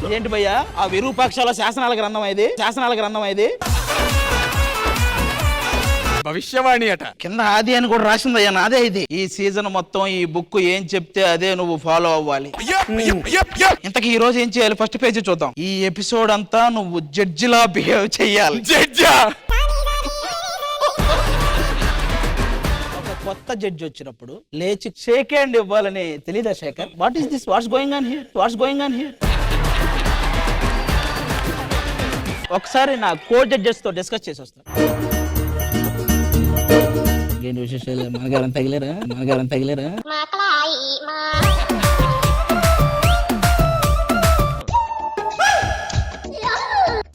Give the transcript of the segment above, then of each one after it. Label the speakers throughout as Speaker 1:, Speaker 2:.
Speaker 1: ఏంటి భయ్యా ఆ విరూపాక్షల శాసనాల గ్రంథం ఇది
Speaker 2: భవిష్యవాణి అట.
Speaker 1: కింద ఆది అని కూడా రాసిందయ్యా, నాదే ఇది. ఈ సీజన్ మొత్తం ఈ బుక్ ఏం చెప్తే అదే నువ్వు ఫాలో అవ్వాలి. ఇంతకీ ఈ రోజు ఏం చేయాలి? ఫస్ట్ పేజీ చూద్దాం. ఈ ఎపిసోడ్ అంతా నువ్వు జడ్జిలా బిహేవ్ చెయ్యాలి.
Speaker 2: జడ్జా?
Speaker 1: ఒక కొత్త జడ్జి వచ్చినప్పుడు లేచి షేక్ హ్యాండ్ ఇవ్వాలని తెలీదా Shekhar? What is this? What's going on here? ఒకసారి నా కో జడ్జెస్ తో డిస్కస్ చేసి వస్తాను. ఏంటి విశేషాలు? మనగారం తగిలేరా?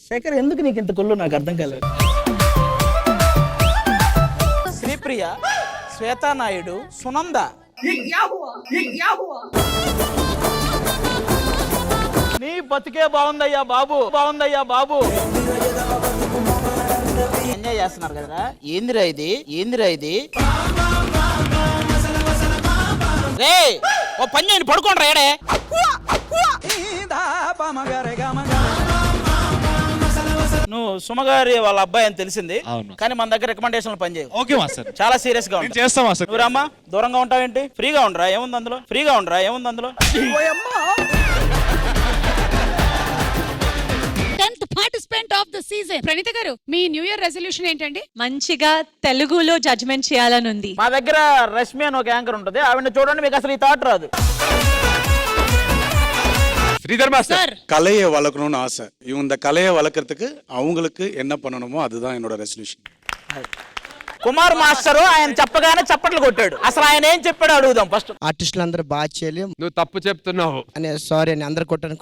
Speaker 1: శేఖర్ ఎందుకు నీకు ఇంత కొల్లు? నాకు అర్థం కాలేదు. శ్రీప్రియ, శ్వేతానాయుడు, సునంద. నీ బతికే బాగుందయ్యా బాబు. ఎంజాయ్ చేస్తున్నారు కదరా? ఏందిరా ఇది? రే ఓ పని చేయండి, పడుకోండి రా ఏడే. నువ్వు సుమగారి వాళ్ళ అబ్బాయి అని తెలిసింది, కానీ మన దగ్గర రికమెండేషన్లు పనిచేయవు.
Speaker 2: ఓకే మాస్టర్,
Speaker 1: చాలా సీరియస్ గా
Speaker 2: చేస్తాం మాస్టర్.
Speaker 1: నువ్వు రామ్మా, దూరంగా ఉంటావేంటి? ఫ్రీగా ఉండరా, ఏముంది అందులో?
Speaker 3: Participant of the season Praneetha గారు, మీ న్యూ ఇయర్ రెజల్యూషన్ ఏంటండి?
Speaker 4: మంచిగా తెలుగులో జడ్జ్మెంట్ చేయాలని ఉంది.
Speaker 1: మా దగ్గర రష్మి అని ఒక యాంకర్ ఉంటుంది, ఆవిడ చూడండి, మీకు అసలు ఈ థాట్ రాదు.
Speaker 2: ஸ்ரீதர் மாஸ்டர்,
Speaker 5: கலையை வளர்க்கணும்னு ஆசை. இந்த கலையை வளர்க்கறதுக்கு அவங்களுக்கு என்ன பண்ணணுமோ அதுதான் என்னோட ரெசல்யூஷன்.
Speaker 1: కుమార్ మాస్టర్ ఆయన చెప్పగానే చప్పట్లు కొట్టాడు. అసలు ఆయన ఏం చెప్పాడు అడుగుదాం ఫస్ట్.
Speaker 6: ఆర్టిస్టులు అందరూ బాగా చేయలేం,
Speaker 2: నువ్వు తప్పు చెప్తున్నావు
Speaker 6: అని సారీ అని అందరు కొట్టాను.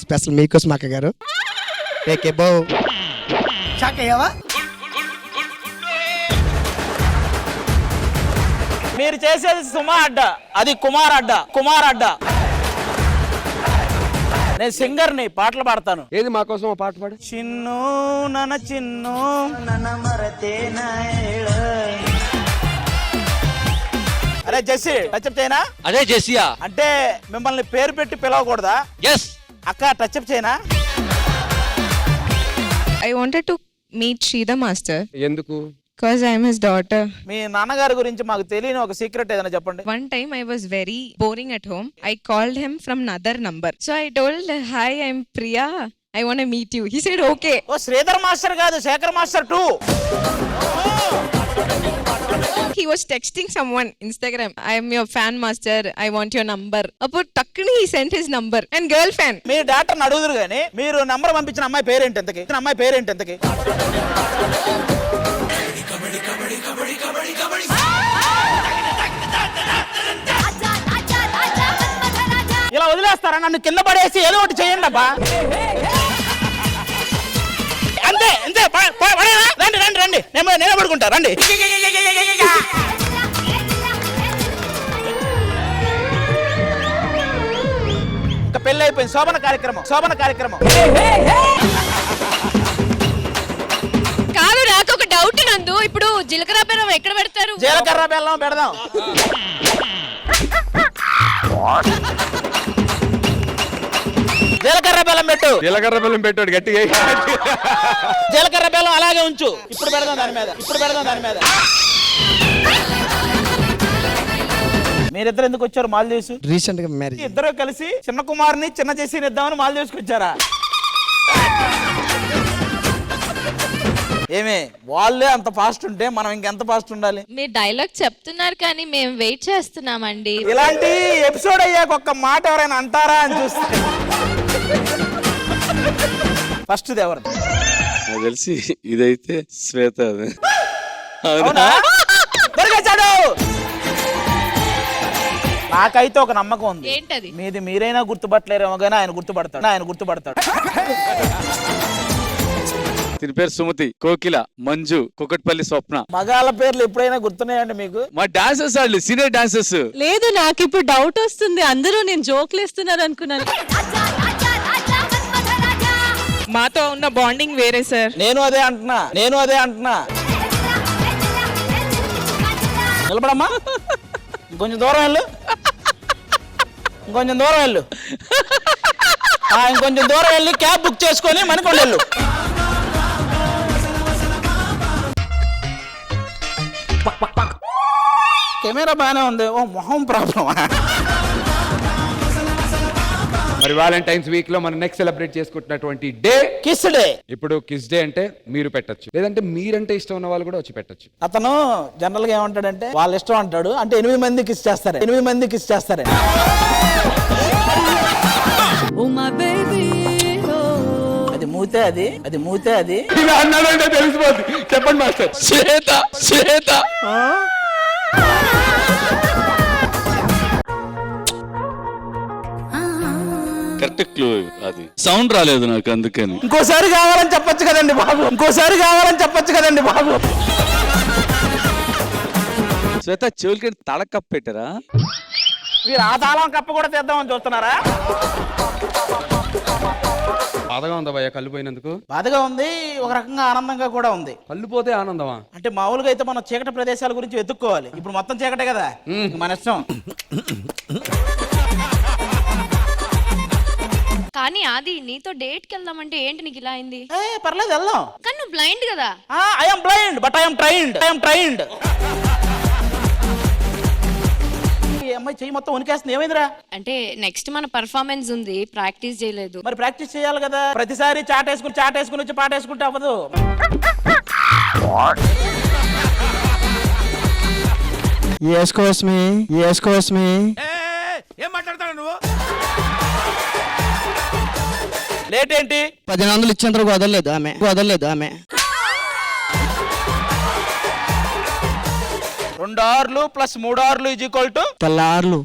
Speaker 6: స్పెషల్ మీకోసం అక్క గారు. Take a bow. షాక్ అయ్యావా?
Speaker 1: మీరు చేసేది సుమా అడ్డ, అది కుమార్ అడ్డ. నేను సింగర్ని, పాటలు పాడతాను.
Speaker 2: ఏది మా కోసం పాట పాడు.
Speaker 1: చిన్ను నన్న మరతే అరే జెస్సీ, టచ్అప్ చేయనా?
Speaker 7: అదే జెస్సియా
Speaker 1: అంటే మిమ్మల్ని పేరు పెట్టి పిలవకూడదా?
Speaker 7: ఎస్
Speaker 1: అక్క టచ్అప్ చేయనా?
Speaker 8: I wanted to meet Sridhar master
Speaker 2: ఎందుకు?
Speaker 8: because I am his daughter.
Speaker 1: మీ నాన్నగారి గురించి మాకు తెలియని ఒక సీక్రెట్ ఏదైనా చెప్పండి.
Speaker 8: One time I was very boring at home. I called him from another number. So I told, hi, I'm Priya. I want to meet you. He said, okay.
Speaker 1: ఓ Sridhar master కాదు, Shekhar master 2.
Speaker 8: He was texting someone Instagram. I am your fan master. I want your number. Appo takkani he sent his number and girl fan.
Speaker 1: మీ డాక్టర్ని అడుగుదురు కానీ మీరు number పంపించిన అమ్మాయి పేరేంటి ఎంతకి? ఇలా వదిలేస్తారా నన్ను? కింద పడేసి ఏదో ఒకటి చేయండి అబ్బా. అంతే రండి, నేనే పడుకుంటా రండి. ఇంకా పెళ్లి అయిపోయింది. శోభన కార్యక్రమం.
Speaker 3: కాదు, నాకు ఒక డౌట్ నందు. ఇప్పుడు జీలకర్ర బెల్లం ఎక్కడ పెడతారు?
Speaker 1: జీలకర్ర బెల్లం పెడదాం. జీలకర్ర బెల్లం
Speaker 2: పెట్టాడు గట్టిగా.
Speaker 1: జీలకర్ర బెల్లం అలాగే ఉంచు. ఇప్పుడు పెడదాం దాని మీద. మీరిద్దరు ఎందుకు వచ్చారు మాల్దీవ్స్?
Speaker 6: రీసెంట్ గా మ్యారేజ్.
Speaker 1: ఇద్దరు కలిసి చిన్న కుమార్ని చిన్న చేసి ఇద్దామని మాల్దీవ్స్కి వచ్చారా? ఏమే వాళ్ళే అంత ఫాస్ట్ ఉంటే మనం ఇంకెంత ఫాస్ట్ ఉండాలి?
Speaker 4: మీరు డైలాగ్ చెప్తున్నారు కానీ మేము వెయిట్ చేస్తున్నామండి.
Speaker 1: ఇలాంటి ఎపిసోడ్ అయ్యాక ఒక్క మాట ఎవరైనా అంటారా అని చూస్తే ఫస్ట్ ఎవరు
Speaker 5: నాకు తెలిసి ఇదైతే శ్వేత.
Speaker 1: నాకైతే ఒక నమ్మకం ఉంది.
Speaker 4: ఏంటది?
Speaker 1: మీది మీరైనా గుర్తుపట్టలేరేమో కానీ ఆయన గుర్తుపడతాడు.
Speaker 5: దీని పేరు సుమతి, కోకిల, మంజు, కుకట్పల్లి, స్వప్న.
Speaker 1: మగాళ్ళ పేర్లు ఎప్పుడైనా గుర్తున్నాయండి మీకు?
Speaker 5: మా డాన్సర్స్ వాళ్ళు, సీనియర్ డాన్సర్స్.
Speaker 4: లేదు, నాకు ఇప్పుడు డౌట్ వస్తుంది. అందరూ నేను జోక్లు వేస్తున్నారు అనుకున్నాను.
Speaker 8: మాతో ఉన్న బాండింగ్ వేరే సార్.
Speaker 1: నేను అదే అంటున్నా. నిలబడమ్మా, కొంచెం దూరం వెళ్ళు. ఇంకొంచెం దూరం వెళ్ళు ఇంకొంచెం దూరం వెళ్ళి క్యాబ్ బుక్ చేసుకొని మణికొండ వెళ్ళు. కెమెరా బాగానే ఉంది, ఓ మొహం ప్రాబ్లమా?
Speaker 2: మరి వాలంటైన్స్ వీక్ లో మనం నెక్స్ట్ సెలబ్రేట్ చేసుకుంటున్నటువంటి డే
Speaker 1: కిస్ డే.
Speaker 2: ఇప్పుడు కిస్ డే అంటే మీరు పెట్టచ్చు, లేదంటే మీరంటే ఇష్టం ఉన్న వాళ్ళు కూడా వచ్చి పెట్టచ్చు.
Speaker 1: అతను జనరల్ గా ఏమంటాడంటే వాళ్ళ ఇష్టం అంటాడు, అంటే 8 మంది కిస్ చేస్తారు, 8 మంది కిస్ చేస్తారు. అది మూతే అది
Speaker 2: ఇలా అన్నాడంటే తెలిసిపోద్ది. చెప్పండి మాస్టర్.
Speaker 1: శ్వేత
Speaker 5: కరెక్ట్ క్లూ అది. సౌండ్ రాలేదు నాకు, అందుకని.
Speaker 1: ఇంకోసారి కావాలని చెప్పొచ్చు కదండి బాబు.
Speaker 5: శ్వేత చెవులకి తల కప్పు పెట్టారా?
Speaker 1: మీరు ఆ తాళం కప్ప కూడా తెద్దామని చూస్తున్నారా?
Speaker 2: బాధగా ఉందా భయ్య కళ్ళు పోయినందుకు?
Speaker 1: బాధగా ఉంది, ఒక రకంగా ఆనందంగా కూడా ఉంది.
Speaker 2: కళ్ళు పోతే ఆనందమా?
Speaker 1: అంటే మామూలుగా అయితే మనం చీకటి ప్రదేశాల గురించి వెతుక్కోవాలి, ఇప్పుడు మొత్తం చీకటే కదా, మన ఇష్టం.
Speaker 3: కానీ అది నీతో డేట్ కి వెళ్దామంటే ఏంటి నీకు ఇలా అయింది?
Speaker 1: పర్లేదు వెళ్దాం.
Speaker 3: కానీ నువ్వు బ్లైండ్ కదా.
Speaker 1: I'm blind but I'm trained. ఈ అమ్మాయి చెయ్యి మొత్తం ఉనికేస్తుంది, ఏమైందిరా?
Speaker 3: అంటే నెక్స్ట్ మన పర్ఫార్మెన్స్ ఉంది, ప్రాక్టీస్ చేయలేదు.
Speaker 1: మరి ప్రాక్టీస్ చేయాలి కదా, ప్రతిసారి చాటేసుకుని వచ్చి పాటేసుకుంటే అవ్వదు.
Speaker 2: ఏం మాట్లాడతాడు నువ్వు?
Speaker 1: లేట్ ఏంటి?
Speaker 6: 1500 ఇచ్చేంత వదలలేదు ఆమె.
Speaker 1: 2 ఆర్లు ప్లస్ 3 ఆర్లు ఈజ్ ఈక్వల్ టు
Speaker 6: తెల్లార్లు.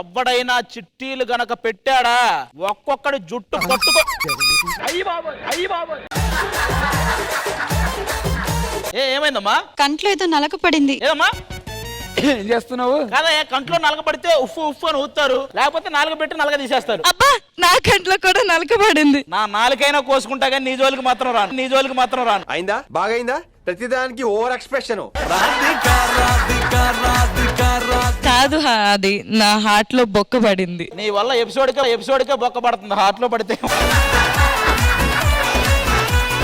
Speaker 1: ఎవడైనా చిట్టీలు గనక పెట్టాడా ఒక్కొక్కడి జుట్టు పట్టుకో. ఏమైందమ్మా?
Speaker 4: కంట్లో ఏదో నలక పడింది.
Speaker 1: ఏదమ్మా?
Speaker 2: ఏం చేస్తున్నావు?
Speaker 1: కాదా, కంట్లో నలక పడితే ఉఫ్ అని ఊతారు, లేకపోతే నాలుగు పెట్టి నలక తీసేస్తారు.
Speaker 4: అబ్బా, నా కంట్లో కూడా నలక పడింది.
Speaker 1: నా నాలుకైనా కోసుకుంటా కానీ నీ జోలికి మాత్రం రాను.
Speaker 7: అయిందా? బాగైందా? ప్రతిదానికి ఓవర్ ఎక్స్ప్రెషన్.
Speaker 4: కాదు, అది నా హార్ట్ లో బొక్క పడింది.
Speaker 1: నీ వల్ల ఎపిసోడ్కే బొక్క పడుతుంది, హార్ట్ లో పడితే.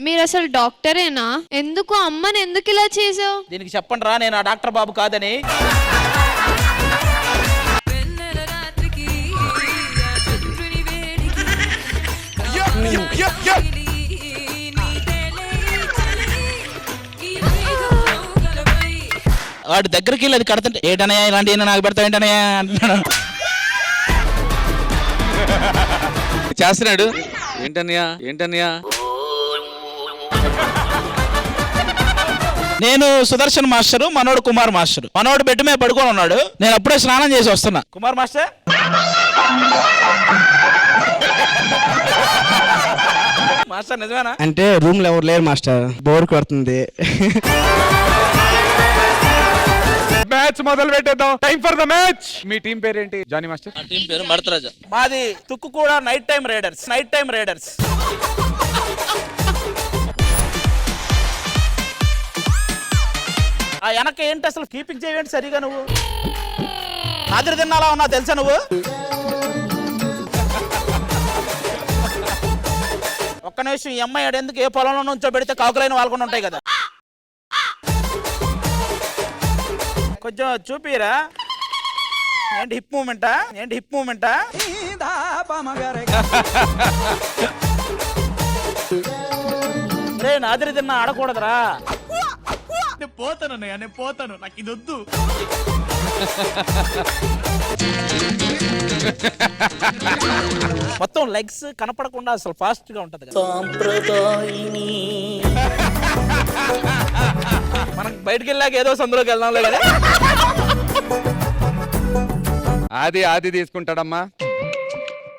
Speaker 3: మీరు అసలు డాక్టరేనా? ఎందుకు అమ్మని ఎందుకు ఇలా చేసావు?
Speaker 1: దీనికి చెప్పండి రా, నేను ఆ డాక్టర్ బాబు కాదని. వాడి దగ్గరికి వెళ్ళి అది కడుతుంటే ఏటనయా ఇలాంటి నాకు పెడతా ఏంటనయా అంటున్నాడు.
Speaker 5: చేస్తున్నాడు. ఏంటన్నయ్యా?
Speaker 1: నేను సుదర్శన్ మాస్టర్, మనోడు కుమార్ మాస్టర్. మనోడు బెడ్ మీద పడుకొని ఉన్నాడు, నేను అప్పుడే స్నానం చేసి వస్తున్నా. కుమార్ మాస్టర్ మాస్టర్ నిజమేనా?
Speaker 6: అంటే రూమ్ లో ఎవరు లేరు మాస్టర్, బోర్ కొడుతుంది.
Speaker 2: మ్యాచ్ మొదలు పెట్టేద్దాం. Time for the match. మీ టీం పేరేంటి? జానీ మాస్టర్.
Speaker 1: టీం పేరు మడతరాజా. మాది తుక్కు కూడా నైట్ టైం రైడర్స్. ఆ వెనక ఏంటి అసలు కీపింగ్ చేయండి సరిగా. నువ్వు నాదిరి తిన్నాలా ఉన్నా తెలుసా నువ్వు? ఒక్క నిమిషం, ఈ అమ్మాయి ఎందుకు ఏ పొలంలో నుంచో పెడితే కాకులైన వాళ్ళకుండా ఉంటాయి కదా, కొంచెం చూపిరా. ఏంటి హిప్ మూమెంటా? రే నాదిరి తిన్నా ఆడకూడదురా. నేను పోతాను, నాకు ఇది వద్దు. మొత్తం లెగ్స్ కనపడకుండా అసలు ఫాస్ట్ గా ఉంటది కదా. మనం బయటికి వెళ్ళాక ఏదో సందులోకి వెళ్దాంలే కదా.
Speaker 2: ఆది తీసుకుంటాడమ్మా.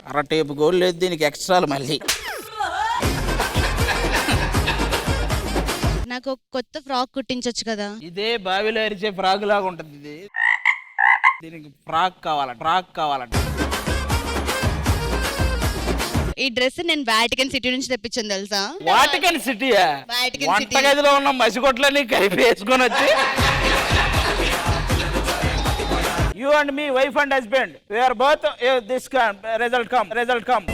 Speaker 1: అరటేపు గోల్ లేదు దీనికి, ఎక్స్ట్రాలు మళ్ళీ.
Speaker 9: నాకు ఒక కొత్త ఫ్రాక్ కుట్టించొచ్చు కదా?
Speaker 1: ఇదే బావిలో ఎరిచే ఫ్రాక్ లాగా ఉంటుంది ఇది. దీనికి ఫ్రాక్ కావాలంట.
Speaker 9: ఈ డ్రెస్ నేను వాటికన్ సిటీ నుంచి తెప్పించాను తెలుసా?
Speaker 1: వాటికన్ సిటీయా? వంట గదిలో ఉన్న మసిగొట్లని కలిపి వేసుకొని వచ్చి you and me wife and husband we are both this result come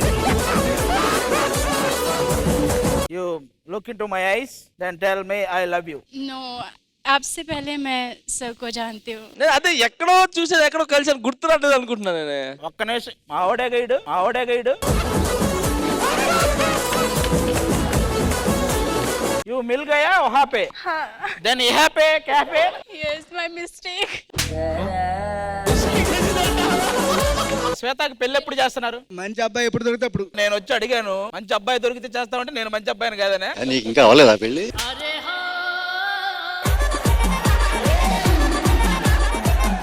Speaker 1: you look into my eyes then tell me I love you.
Speaker 9: No आपसे पहले मैं सर को जानती हूँ.
Speaker 10: నేను అదే ఎక్కడో చూసేది ఎక్కడో కలిసి గుర్తురాట్లేదు అనుకుంటున్నాను నేను.
Speaker 1: ఒక్క నిమిషం మావడే గైడు యూ మిల్ గయా వహా పే దెన్ యహా పే క్యా పే
Speaker 9: Yes, my mistake.
Speaker 1: శ్వేతకి పెళ్లి ఎప్పుడు చేస్తున్నారు?
Speaker 6: మంచి అబ్బాయి ఎప్పుడు దొరికితే అప్పుడు.
Speaker 1: నేను వచ్చి అడిగాను మంచి అబ్బాయి దొరికితే చేస్తామంటే నేను మంచి అబ్బాయిని కాదనే.
Speaker 10: నీకు ఇంకా అవ్వలేదా పెళ్లి?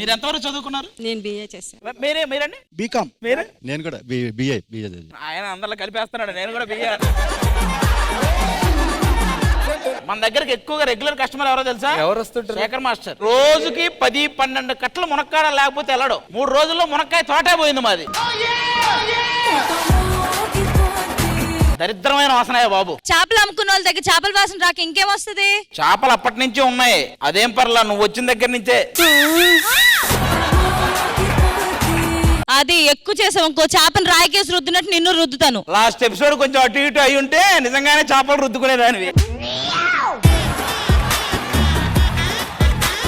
Speaker 1: మీరు ఎంతవరకు చదువుకున్నారు?
Speaker 4: నేను బిఏ చేశాను.
Speaker 1: మీరండి
Speaker 6: బీకామ్.
Speaker 1: మీరు?
Speaker 10: నేను కూడా బిఏ.
Speaker 1: ఆయన అందరిలో కలిపేస్తున్నాడు, నేను కూడా బియ్య. మన దగ్గరికి ఎక్కువగా రెగ్యులర్ కస్టమర్ ఎవరో తెలుసా?
Speaker 2: ఎవరు వస్తుంటారు?
Speaker 1: శేఖర్ మాస్టర్. రోజుకి 10-12 కట్టలు మునక్కాడ లేకపోతే వెళ్ళడు. 3 రోజుల్లో మునక్కాయ తోటే పోయింది మాది. దరిద్రమైన వాసనయే బాబు.
Speaker 3: చేపలు అమ్ముకున్న వాళ్ళ దగ్గర చేపల వాసన రాక ఇంకేం వస్తుంది?
Speaker 1: చేపలు అప్పటి నుంచి ఉన్నాయి, అదేం పర్లా, నువ్వు వచ్చిన దగ్గర నుంచే.
Speaker 3: అది ఎక్కువ చేసావు ఇంకో చేపను రాయికేసి రుద్దినట్టు నిన్ను రుద్దుతాను.
Speaker 1: లాస్ట్ ఎపిసోడ్ కొంచెం అటు ఇటు అయి ఉంటే నిజంగానే చేపలు రుద్దుకునేదానివి.